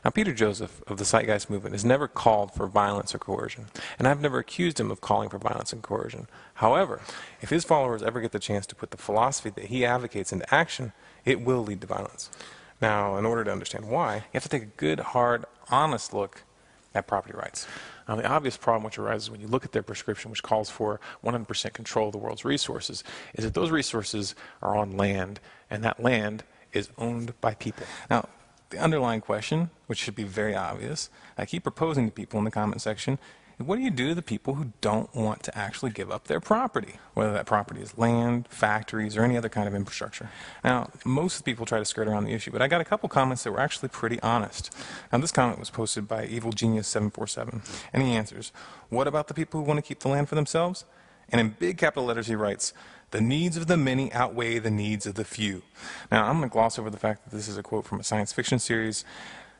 Now, Peter Joseph of the Zeitgeist movement has never called for violence or coercion, and I've never accused him of calling for violence and coercion. However, if his followers ever get the chance to put the philosophy that he advocates into action, it will lead to violence. Now, in order to understand why, you have to take a good, hard, honest look at property rights. Now, the obvious problem which arises when you look at their prescription, which calls for 100% control of the world's resources, is that those resources are on land, and that land is owned by people. Now, the underlying question, which should be very obvious, I keep proposing to people in the comment section, what do you do to the people who don't want to actually give up their property? Whether that property is land, factories, or any other kind of infrastructure. Now, most people try to skirt around the issue, but I got a couple comments that were actually pretty honest. Now, this comment was posted by Evil Genius 747, and he answers, what about the people who want to keep the land for themselves? And in big capital letters he writes, the needs of the many outweigh the needs of the few. Now, I'm going to gloss over the fact that this is a quote from a science fiction series,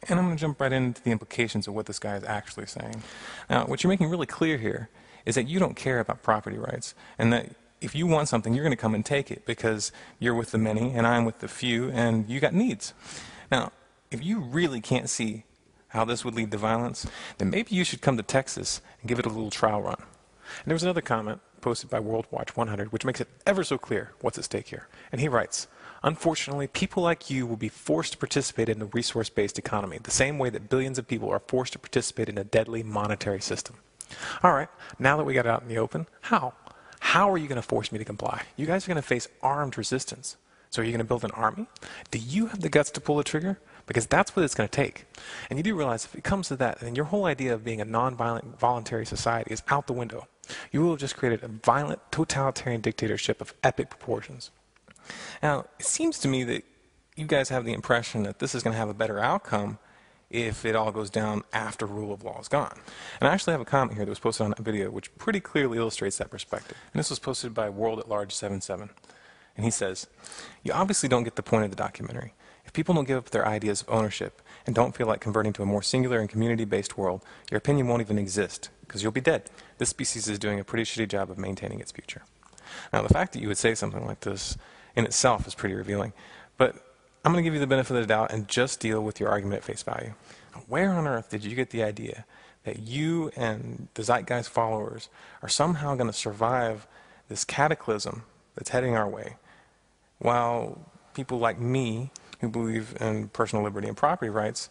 and I'm going to jump right into the implications of what this guy is actually saying. Now, what you're making really clear here is that you don't care about property rights, and that if you want something, you're going to come and take it because you're with the many and I'm with the few, and you got needs. Now, if you really can't see how this would lead to violence, then maybe you should come to Texas and give it a little trial run. And there was another comment posted by World Watch 100, which makes it ever so clear what's at stake here. And he writes, unfortunately, people like you will be forced to participate in a resource-based economy, the same way that billions of people are forced to participate in a deadly monetary system. All right, now that we got it out in the open, how? How are you going to force me to comply? You guys are going to face armed resistance. So are you going to build an army? Do you have the guts to pull the trigger? Because that's what it's going to take. And you do realize if it comes to that, then your whole idea of being a non-violent, voluntary society is out the window. You will have just created a violent, totalitarian dictatorship of epic proportions. Now, it seems to me that you guys have the impression that this is going to have a better outcome if it all goes down after rule of law is gone. And I actually have a comment here that was posted on that video which pretty clearly illustrates that perspective. And this was posted by World at Large 77. And he says, you obviously don't get the point of the documentary. If people don't give up their ideas of ownership and don't feel like converting to a more singular and community-based world, your opinion won't even exist, because you'll be dead. This species is doing a pretty shitty job of maintaining its future. Now, the fact that you would say something like this in itself is pretty revealing, but I'm going to give you the benefit of the doubt and just deal with your argument at face value. Where on earth did you get the idea that you and the Zeitgeist followers are somehow going to survive this cataclysm that's heading our way, while people like me, who believe in personal liberty and property rights,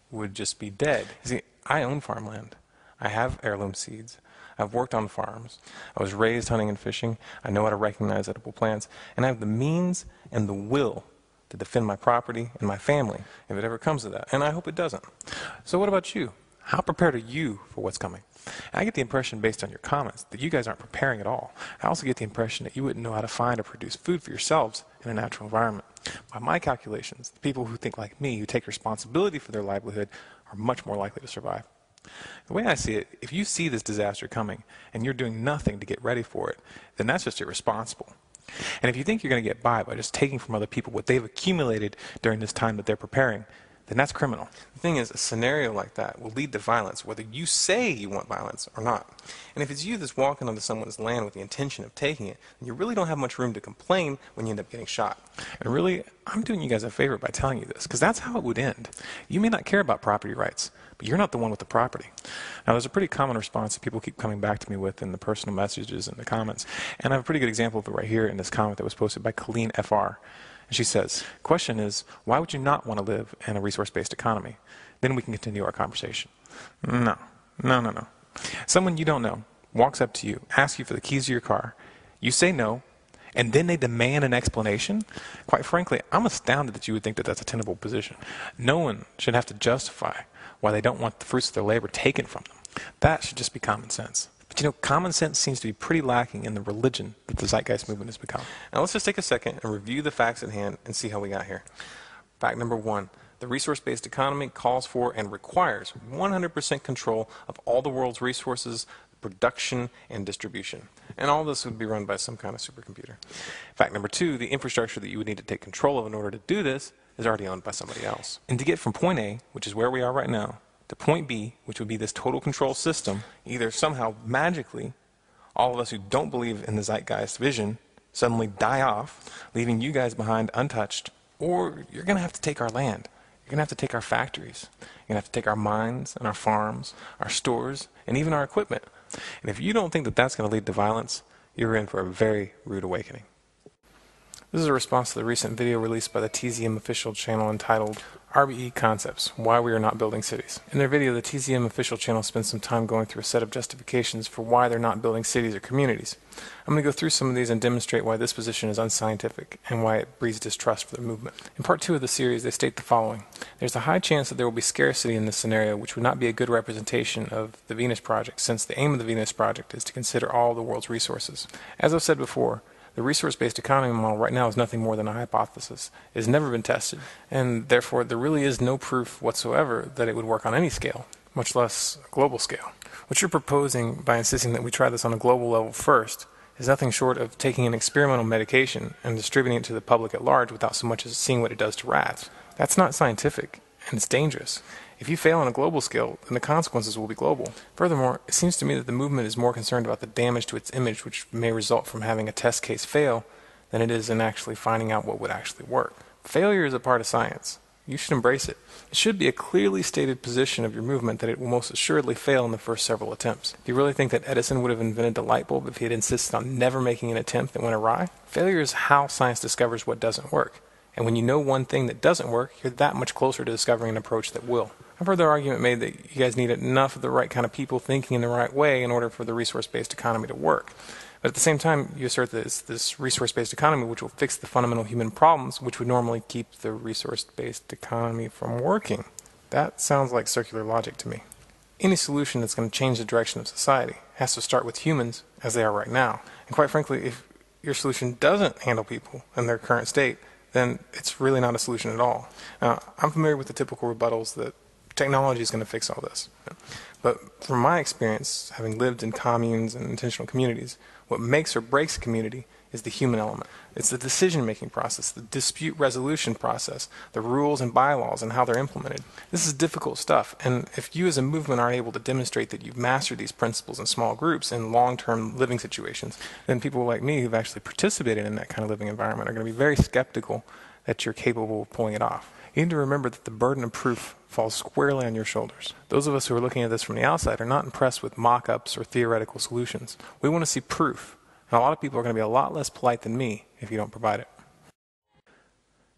would just be dead? See, I own farmland. I have heirloom seeds. I've worked on farms. I was raised hunting and fishing. I know how to recognize edible plants. And I have the means and the will to defend my property and my family if it ever comes to that. And I hope it doesn't. So what about you? How prepared are you for what's coming? I get the impression, based on your comments, that you guys aren't preparing at all. I also get the impression that you wouldn't know how to find or produce food for yourselves in a natural environment. By my calculations, the people who think like me, who take responsibility for their livelihood, are much more likely to survive. The way I see it, if you see this disaster coming and you're doing nothing to get ready for it, then that's just irresponsible. And if you think you're going to get by just taking from other people what they've accumulated during this time that they're preparing, then that's criminal. The thing is, a scenario like that will lead to violence, whether you say you want violence or not. And if it's you that's walking onto someone's land with the intention of taking it, then you really don't have much room to complain when you end up getting shot. And really, I'm doing you guys a favor by telling you this, because that's how it would end. You may not care about property rights, but you're not the one with the property. Now, there's a pretty common response that people keep coming back to me with in the personal messages and the comments. And I have a pretty good example of it right here in this comment that was posted by Colleen FR. And she says, question is, why would you not want to live in a resource-based economy? Then we can continue our conversation. No. Someone you don't know walks up to you, asks you for the keys to your car. You say no, and then they demand an explanation? Quite frankly, I'm astounded that you would think that that's a tenable position. No one should have to justify why they don't want the fruits of their labor taken from them. That should just be common sense. But you know, common sense seems to be pretty lacking in the religion that the Zeitgeist movement has become. Now let's just take a second and review the facts at hand and see how we got here. Fact number 1, the resource-based economy calls for and requires 100% control of all the world's resources, production, and distribution. And all this would be run by some kind of supercomputer. Fact number 2, the infrastructure that you would need to take control of in order to do this is already owned by somebody else. And to get from point A, which is where we are right now, to point B, which would be this total control system, either somehow magically all of us who don't believe in the Zeitgeist vision suddenly die off, leaving you guys behind untouched, or you're going to have to take our land. You're You're going to have to take our factories. You're going to have to take our mines and our farms, our stores, and even our equipment. And if you don't think that that's going to lead to violence, you're in for a very rude awakening. This is a response to the recent video released by the TZM official channel entitled RBE Concepts, Why We Are Not Building Cities. In their video, the TZM official channel spends some time going through a set of justifications for why they're not building cities or communities. I'm going to go through some of these and demonstrate why this position is unscientific and why it breeds distrust for their movement. In part 2 of the series, they state the following. There's a high chance that there will be scarcity in this scenario, which would not be a good representation of the Venus Project, since the aim of the Venus Project is to consider all the world's resources. As I've said before, the resource-based economy model right now is nothing more than a hypothesis. It has never been tested, and therefore there really is no proof whatsoever that it would work on any scale, much less a global scale. What you're proposing by insisting that we try this on a global level first is nothing short of taking an experimental medication and distributing it to the public at large without so much as seeing what it does to rats. That's not scientific, and it's dangerous. If you fail on a global scale, then the consequences will be global. Furthermore, it seems to me that the movement is more concerned about the damage to its image which may result from having a test case fail than it is in actually finding out what would actually work. Failure is a part of science. You should embrace it. It should be a clearly stated position of your movement that it will most assuredly fail in the first several attempts. Do you really think that Edison would have invented the light bulb if he had insisted on never making an attempt that went awry? Failure is how science discovers what doesn't work. And when you know one thing that doesn't work, you're that much closer to discovering an approach that will. I've heard the argument made that you guys need enough of the right kind of people thinking in the right way in order for the resource-based economy to work. But at the same time, you assert that it's this resource-based economy which will fix the fundamental human problems which would normally keep the resource-based economy from working. That sounds like circular logic to me. Any solution that's going to change the direction of society has to start with humans as they are right now. And quite frankly, if your solution doesn't handle people in their current state, then it's really not a solution at all. Now, I'm familiar with the typical rebuttals that technology is going to fix all this. But from my experience, having lived in communes and intentional communities, what makes or breaks a community is the human element. It's the decision-making process, the dispute resolution process, the rules and bylaws and how they're implemented. This is difficult stuff, and if you as a movement aren't able to demonstrate that you've mastered these principles in small groups in long-term living situations, then people like me who've actually participated in that kind of living environment are going to be very skeptical that you're capable of pulling it off. You need to remember that the burden of proof falls squarely on your shoulders. Those of us who are looking at this from the outside are not impressed with mock-ups or theoretical solutions. We want to see proof. And a lot of people are going to be a lot less polite than me if you don't provide it.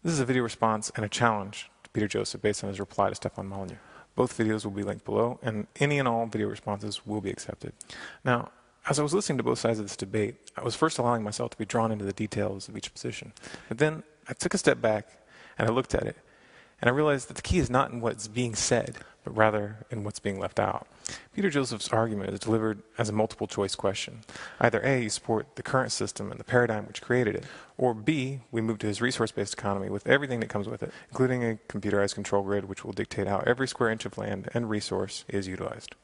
This is a video response and a challenge to Peter Joseph based on his reply to Stefan Molyneux. Both videos will be linked below, and any and all video responses will be accepted. Now, as I was listening to both sides of this debate, I was first allowing myself to be drawn into the details of each position. But then I took a step back and I looked at it, and I realized that the key is not in what's being said, but rather in what's being left out. Peter Joseph's argument is delivered as a multiple choice question. Either A, you support the current system and the paradigm which created it, or B, we move to his resource-based economy with everything that comes with it, including a computerized control grid which will dictate how every square inch of land and resource is utilized.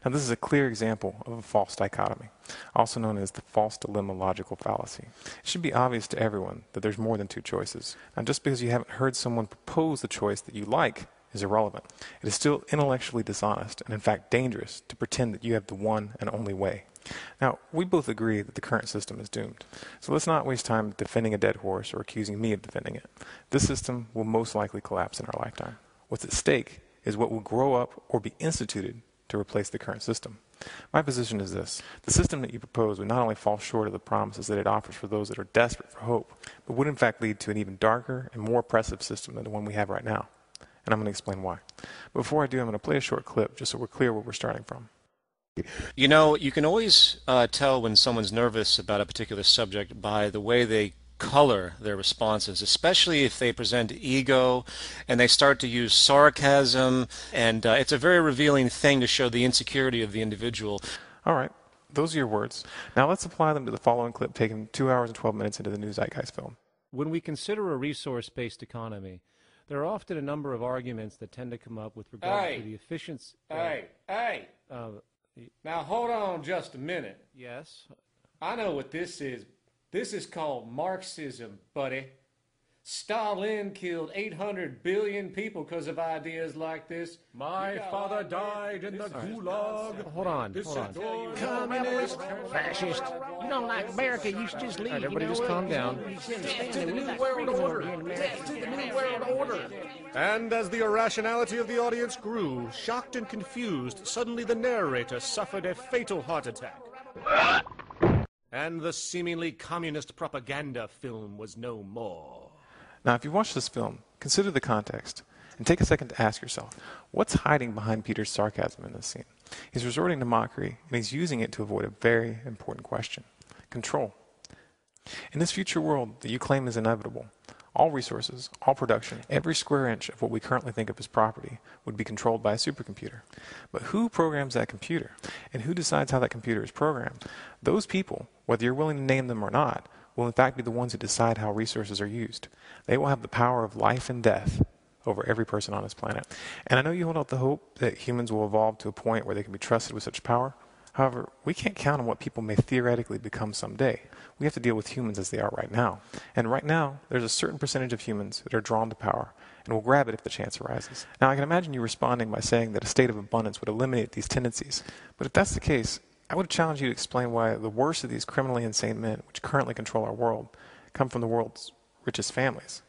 Now, this is a clear example of a false dichotomy, also known as the false dilemma logical fallacy. It should be obvious to everyone that there's more than two choices. Now, just because you haven't heard someone propose the choice that you like is irrelevant. It is still intellectually dishonest and, in fact, dangerous to pretend that you have the one and only way. Now, we both agree that the current system is doomed. So let's not waste time defending a dead horse or accusing me of defending it. This system will most likely collapse in our lifetime. What's at stake is what will grow up or be instituted to replace the current system. My position is this. The system that you propose would not only fall short of the promises that it offers for those that are desperate for hope, but would in fact lead to an even darker and more oppressive system than the one we have right now. And I'm going to explain why. But before I do, I'm going to play a short clip just so we're clear where we're starting from. You know, you can always tell when someone's nervous about a particular subject by the way they color their responses, especially if they present ego and they start to use sarcasm, and it's a very revealing thing to show the insecurity of the individual. All right, those are your words. Now let's apply them to the following clip taken 2 hours and 12 minutes into the new Zeitgeist film. When we consider a resource-based economy, there are often a number of arguments that tend to come up with regard to the efficiency. Now hold on just a minute. Yes? I know what this is. This is called Marxism, buddy. Stalin killed 800 billion people because of ideas like this. My father died in the gulag. Hold on, hold on. Communist, fascist. You don't like America, you should just leave. All right, everybody just calm down. Death to the New World Order. Death to the New World Order. And as the irrationality of the audience grew, shocked and confused, suddenly the narrator suffered a fatal heart attack. And the seemingly communist propaganda film was no more. Now, if you watch this film, consider the context, and take a second to ask yourself, what's hiding behind Peter's sarcasm in this scene? He's resorting to mockery, and he's using it to avoid a very important question: control. In this future world that you claim is inevitable, all resources, all production, every square inch of what we currently think of as property would be controlled by a supercomputer. But who programs that computer? And who decides how that computer is programmed? Those people, whether you're willing to name them or not, will in fact be the ones who decide how resources are used. They will have the power of life and death over every person on this planet. And I know you hold out the hope that humans will evolve to a point where they can be trusted with such power. However, we can't count on what people may theoretically become someday. We have to deal with humans as they are right now. And right now, there's a certain percentage of humans that are drawn to power and will grab it if the chance arises. Now, I can imagine you responding by saying that a state of abundance would eliminate these tendencies. But if that's the case, I would challenge you to explain why the worst of these criminally insane men, which currently control our world, come from the world's richest families.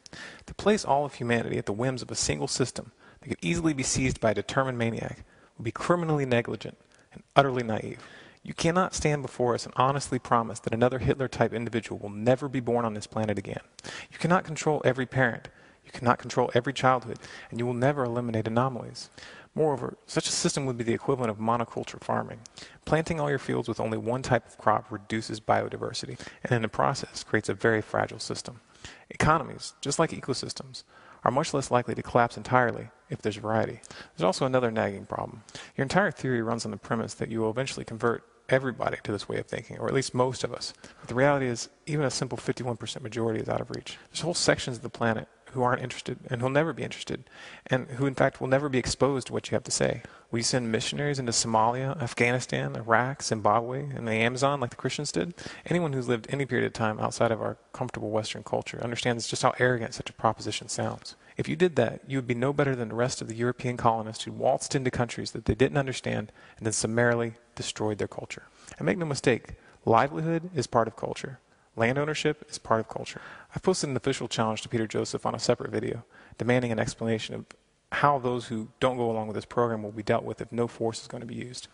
To place all of humanity at the whims of a single system that could easily be seized by a determined maniac would be criminally negligent and utterly naive. You cannot stand before us and honestly promise that another Hitler-type individual will never be born on this planet again. You cannot control every parent. You cannot control every childhood, and you will never eliminate anomalies. Moreover, such a system would be the equivalent of monoculture farming. Planting all your fields with only one type of crop reduces biodiversity, and in the process creates a very fragile system. Economies, just like ecosystems, are much less likely to collapse entirely if there's variety. There's also another nagging problem. Your entire theory runs on the premise that you will eventually convert everybody to this way of thinking, or at least most of us. But the reality is, even a simple 51% majority is out of reach. There's whole sections of the planet who aren't interested, and who'll never be interested, and who in fact will never be exposed to what you have to say. Will you send missionaries into Somalia, Afghanistan, Iraq, Zimbabwe, and the Amazon like the Christians did? Anyone who's lived any period of time outside of our comfortable Western culture understands just how arrogant such a proposition sounds. If you did that, you would be no better than the rest of the European colonists who waltzed into countries that they didn't understand and then summarily destroyed their culture. And make no mistake, livelihood is part of culture. Land ownership is part of culture. I've posted an official challenge to Peter Joseph on a separate video, demanding an explanation of how those who don't go along with this program will be dealt with if no force is going to be used.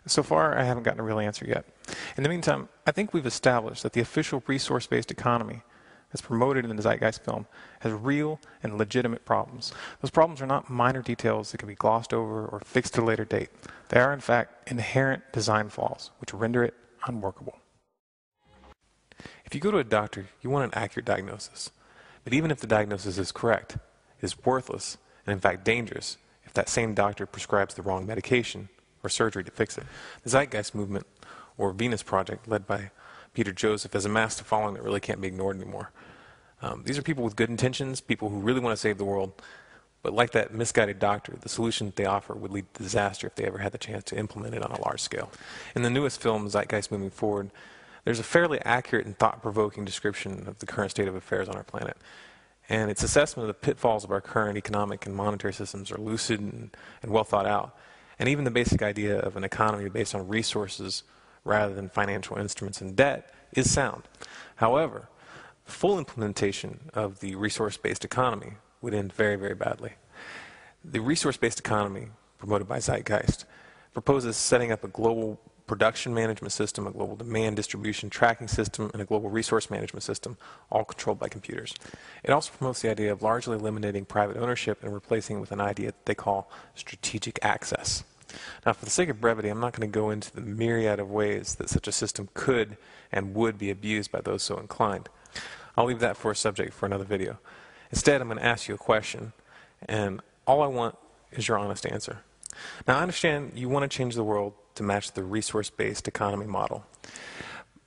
So far, I haven't gotten a real answer yet. In the meantime, I think we've established that the official resource-based economy that's promoted in the Zeitgeist film has real and legitimate problems. Those problems are not minor details that can be glossed over or fixed at a later date. They are, in fact, inherent design flaws, which render it unworkable. If you go to a doctor, you want an accurate diagnosis. But even if the diagnosis is correct, it is worthless and in fact dangerous if that same doctor prescribes the wrong medication or surgery to fix it. The Zeitgeist movement, or Venus Project, led by Peter Joseph, has amassed a following that really can't be ignored anymore. These are people with good intentions, people who really want to save the world, but like that misguided doctor, the solution that they offer would lead to disaster if they ever had the chance to implement it on a large scale. In the newest film, Zeitgeist Moving Forward, there's a fairly accurate and thought-provoking description of the current state of affairs on our planet. And its assessment of the pitfalls of our current economic and monetary systems are lucid and well thought out. And even the basic idea of an economy based on resources rather than financial instruments and debt is sound. However, full implementation of the resource-based economy would end very, very badly. The resource-based economy, promoted by Zeitgeist, proposes setting up a global production management system, a global demand distribution tracking system, and a global resource management system, all controlled by computers. It also promotes the idea of largely eliminating private ownership and replacing it with an idea that they call strategic access. Now, for the sake of brevity, I'm not going to go into the myriad of ways that such a system could and would be abused by those so inclined. I'll leave that for a subject for another video. Instead, I'm going to ask you a question, and all I want is your honest answer. Now, I understand you want to change the world to match the resource-based economy model.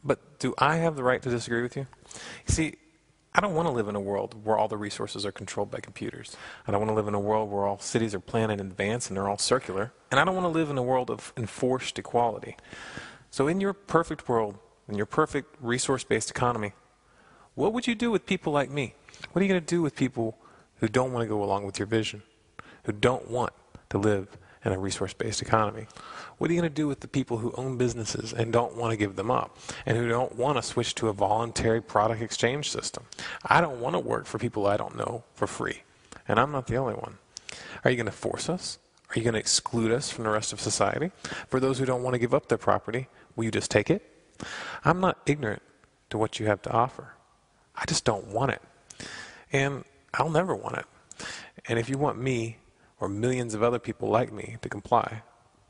But do I have the right to disagree with you? You see, I don't want to live in a world where all the resources are controlled by computers. I don't want to live in a world where all cities are planned in advance and they're all circular. And I don't want to live in a world of enforced equality. So in your perfect world, in your perfect resource-based economy, what would you do with people like me? What are you going to do with people who don't want to go along with your vision, who don't want to live in a resource-based economy? What are you going to do with the people who own businesses and don't want to give them up, and who don't want to switch to a voluntary product exchange system? I don't want to work for people I don't know for free, and I'm not the only one. Are you going to force us? Are you going to exclude us from the rest of society? For those who don't want to give up their property, will you just take it? I'm not ignorant to what you have to offer. I just don't want it. And I'll never want it. And if you want me or millions of other people like me to comply,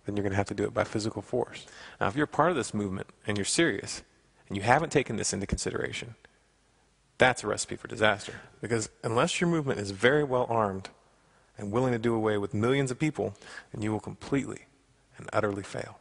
then you're going to have to do it by physical force. Now, if you're part of this movement and you're serious and you haven't taken this into consideration, that's a recipe for disaster. Because unless your movement is very well armed and willing to do away with millions of people, then you will completely and utterly fail.